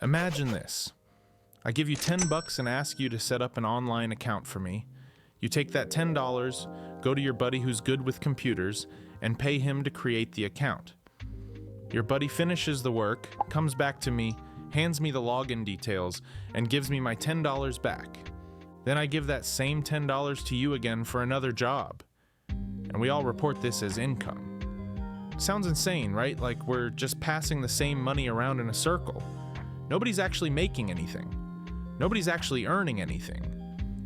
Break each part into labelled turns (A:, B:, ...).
A: Imagine this. I give you $10 and ask you to set up an online account for me. You take that $10, go to your buddy who's good with computers, and pay him to create the account. Your buddy finishes the work, comes back to me, hands me the login details, and gives me my $10 back. Then I give that same $10 to you again for another job. And we all report this as income. Sounds insane, right? Like we're just passing the same money around in a circle. Nobody's actually making anything. Nobody's actually earning anything.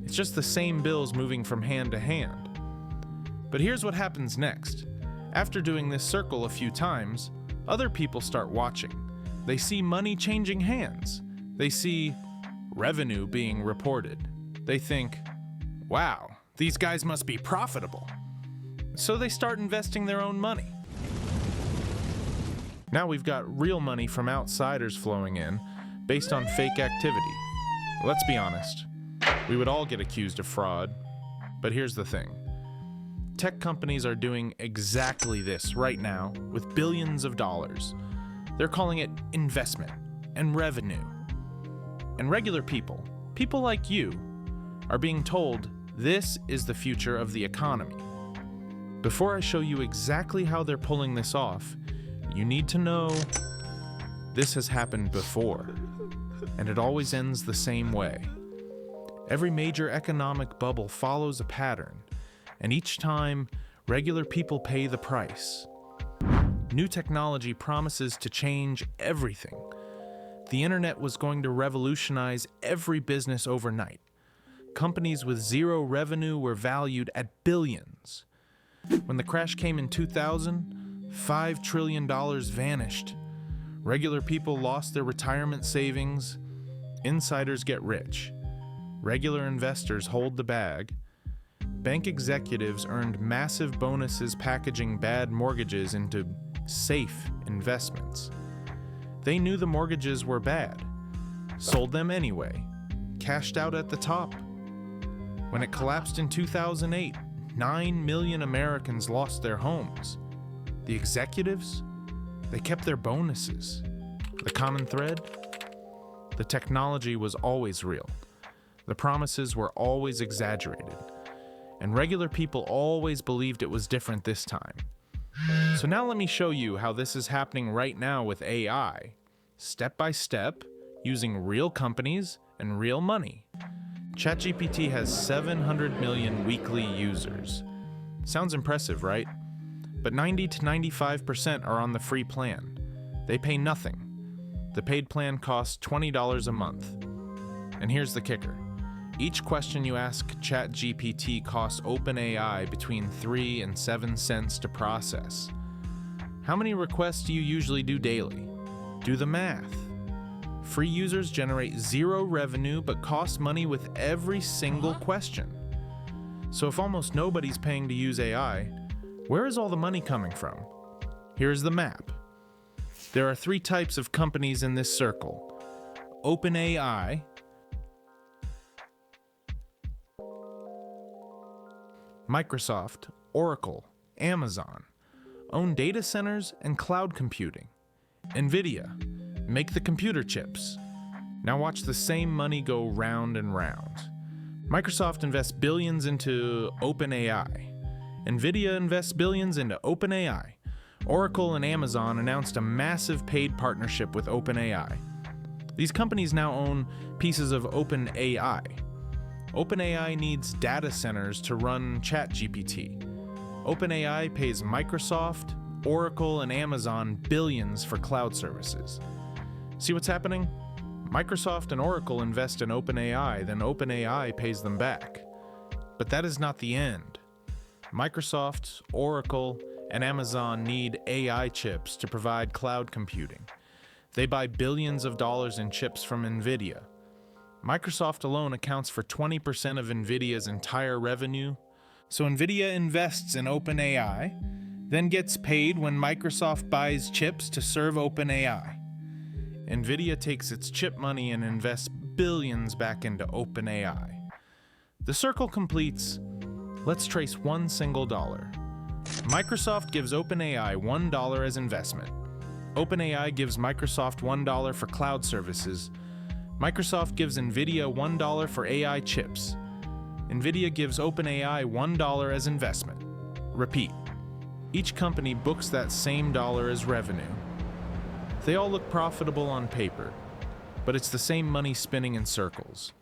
A: It's just the same bills moving from hand to hand. But here's what happens next. After doing this circle a few times, other people start watching. They see money changing hands. They see revenue being reported. They think, wow, these guys must be profitable. So they start investing their own money. Now we've got real money from outsiders flowing in based on fake activity. Let's be honest, we would all get accused of fraud. But here's the thing. Tech companies are doing exactly this right now with billions of dollars. They're calling it investment and revenue. And regular people like you, are being told this is the future of the economy. Before I show you exactly how they're pulling this off, you need to know this has happened before, and it always ends the same way. Every major economic bubble follows a pattern, and each time, regular people pay the price. New technology promises to change everything. The internet was going to revolutionize every business overnight. Companies with zero revenue were valued at billions. When the crash came in 2000, $5 trillion vanished. Regular people lost their retirement savings. Insiders get rich. Regular investors hold the bag. Bank executives earned massive bonuses packaging bad mortgages into safe investments. They knew the mortgages were bad, sold them anyway, cashed out at the top. When it collapsed in 2008, 9 million Americans lost their homes. The executives, they kept their bonuses. The common thread? The technology was always real. The promises were always exaggerated. And regular people always believed it was different this time. So now let me show you how this is happening right now with AI, step by step, using real companies and real money. ChatGPT has 700 million weekly users. Sounds impressive, right? But 90 to 95% are on the free plan. They pay nothing. The paid plan costs $20 a month. And here's the kicker. Each question you ask ChatGPT costs OpenAI between 3 and 7 cents to process. How many requests do you usually do daily? Do the math. Free users generate zero revenue but cost money with every single question. So if almost nobody's paying to use AI, where is all the money coming from? Here's the map. There are 3 types of companies in this circle. OpenAI, Microsoft, Oracle, Amazon own data centers and cloud computing. Nvidia make the computer chips. Now watch the same money go round and round. Microsoft invests billions into OpenAI. Nvidia invests billions into OpenAI. Oracle and Amazon announced a massive paid partnership with OpenAI. These companies now own pieces of OpenAI. OpenAI needs data centers to run ChatGPT. OpenAI pays Microsoft, Oracle, and Amazon billions for cloud services. See what's happening? Microsoft and Oracle invest in OpenAI, then OpenAI pays them back. But that is not the end. Microsoft, Oracle, and Amazon need AI chips to provide cloud computing. They buy billions of dollars in chips from Nvidia. Microsoft alone accounts for 20% of Nvidia's entire revenue. So Nvidia invests in OpenAI, then gets paid when Microsoft buys chips to serve OpenAI. Nvidia takes its chip money and invests billions back into OpenAI. The circle completes. Let's trace one single dollar. Microsoft gives OpenAI $1 as investment. OpenAI gives Microsoft $1 for cloud services. Microsoft gives Nvidia $1 for AI chips. Nvidia gives OpenAI $1 as investment. Repeat. Each company books that same dollar as revenue. They all look profitable on paper, but it's the same money spinning in circles.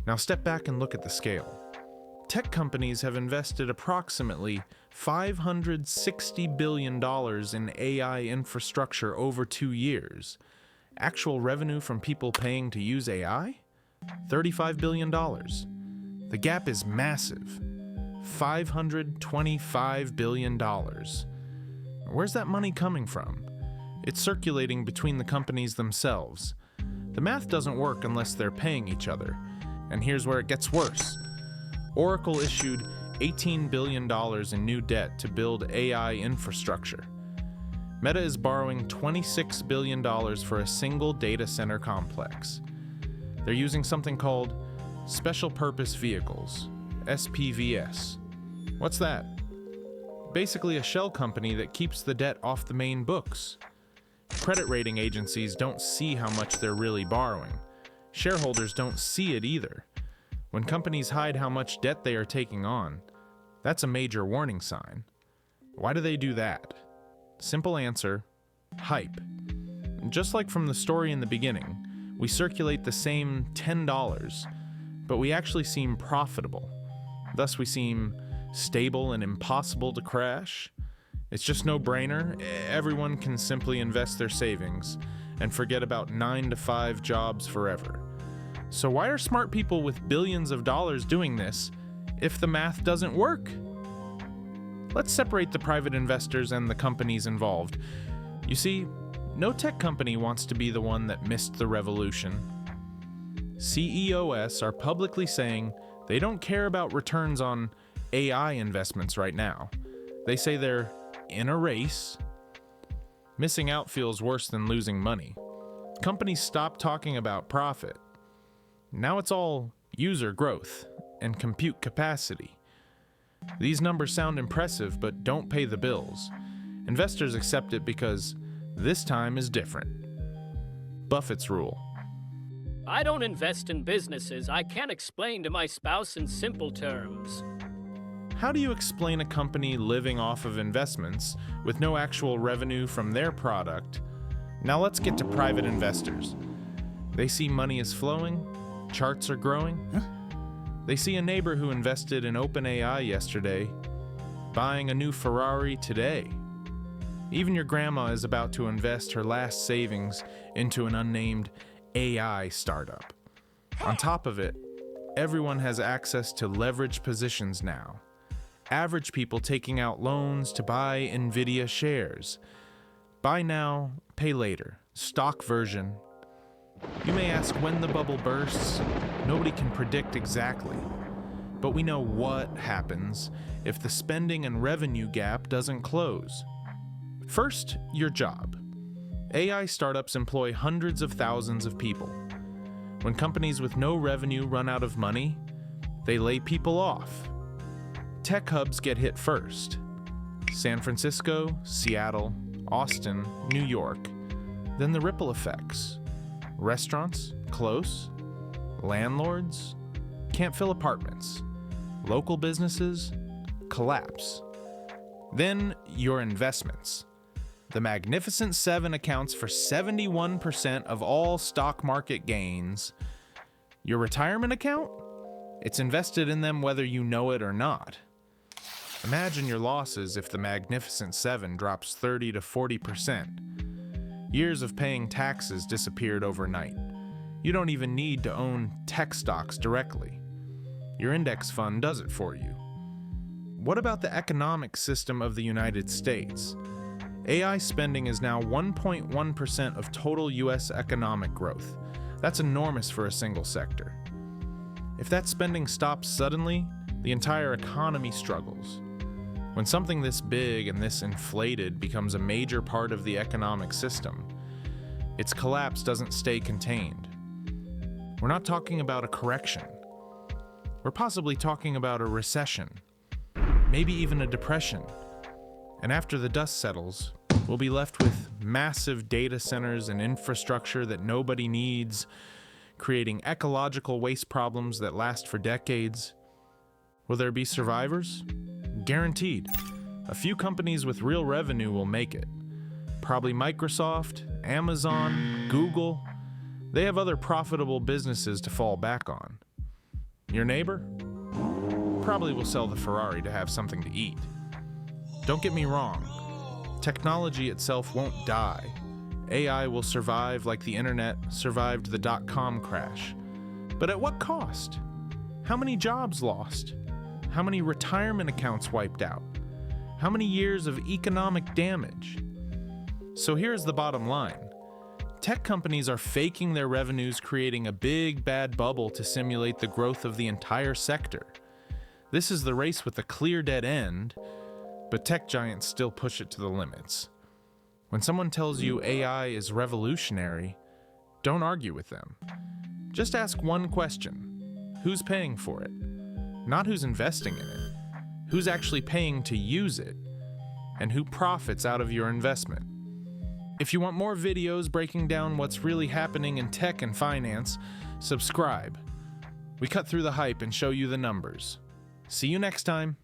A: Now step back and look at the scale. Tech companies have invested approximately $560 billion in AI infrastructure over 2 years. Actual revenue from people paying to use AI? $35 billion. The gap is massive. $525 billion. Where's that money coming from? It's circulating between the companies themselves. The math doesn't work unless they're paying each other. And here's where it gets worse. Oracle issued $18 billion in new debt to build AI infrastructure. Meta is borrowing $26 billion for a single data center complex. They're using something called Special Purpose Vehicles, SPVs. What's that? Basically a shell company that keeps the debt off the main books. Credit rating agencies don't see how much they're really borrowing. Shareholders don't see it either. When companies hide how much debt they are taking on, that's a major warning sign. Why do they do that? Simple answer, hype. Just like from the story in the beginning, we circulate the same $10, but we actually seem profitable. Thus we seem stable and impossible to crash. It's just no-brainer. Everyone can simply invest their savings and forget about 9-to-5 jobs forever. So why are smart people with billions of dollars doing this if the math doesn't work? Let's separate the private investors and the companies involved. You see, no tech company wants to be the one that missed the revolution. CEOs are publicly saying they don't care about returns on AI investments right now. They say they're in a race. Missing out feels worse than losing money. Companies stop talking about profit. Now it's all user growth and compute capacity. These numbers sound impressive but don't pay the bills. Investors accept it because this time is different. Buffett's rule.
B: I don't invest in businesses I can't explain to my spouse in simple terms.
A: How do you explain a company living off of investments with no actual revenue from their product? Now let's get to private investors. They see money is flowing, charts are growing. They see a neighbor who invested in OpenAI yesterday, buying a new Ferrari today. Even your grandma is about to invest her last savings into an unnamed AI startup. On top of it, everyone has access to leverage positions now. Average people taking out loans to buy Nvidia shares. Buy now, pay later. Stock version. You may ask when the bubble bursts. Nobody can predict exactly. But we know what happens if the spending and revenue gap doesn't close. First, your job. AI startups employ hundreds of thousands of people. When companies with no revenue run out of money, they lay people off. Tech hubs get hit first. San Francisco, Seattle, Austin, New York. Then the ripple effects. Restaurants, close. Landlords, can't fill apartments. Local businesses, collapse. Then your investments. The Magnificent Seven accounts for 71% of all stock market gains. Your retirement account? It's invested in them whether you know it or not. Imagine your losses if the Magnificent Seven drops 30 to 40%. Years of paying taxes disappeared overnight. You don't even need to own tech stocks directly. Your index fund does it for you. What about the economic system of the United States? AI spending is now 1.1% of total US economic growth. That's enormous for a single sector. If that spending stops suddenly, the entire economy struggles. When something this big and this inflated becomes a major part of the economic system, its collapse doesn't stay contained. We're not talking about a correction. We're possibly talking about a recession, maybe even a depression. And after the dust settles, We'll be left with massive data centers and infrastructure that nobody needs, creating ecological waste problems that last for decades. Will there be survivors? Guaranteed. A few companies with real revenue will make it. Probably Microsoft, Amazon, Google. They have other profitable businesses to fall back on. Your neighbor? Probably will sell the Ferrari to have something to eat. Don't get me wrong. Technology itself won't die. AI will survive like the internet survived the dot-com crash. But at what cost? How many jobs lost? How many retirement accounts wiped out? How many years of economic damage? So here's the bottom line. Tech companies are faking their revenues, creating a big, bad bubble to simulate the growth of the entire sector. This is the race with a clear dead end, but tech giants still push it to the limits. When someone tells you AI is revolutionary, don't argue with them. Just ask one question. Who's paying for it? Not who's investing in it. Who's actually paying to use it? And who profits out of your investment? If you want more videos breaking down what's really happening in tech and finance, subscribe. We cut through the hype and show you the numbers. See you next time.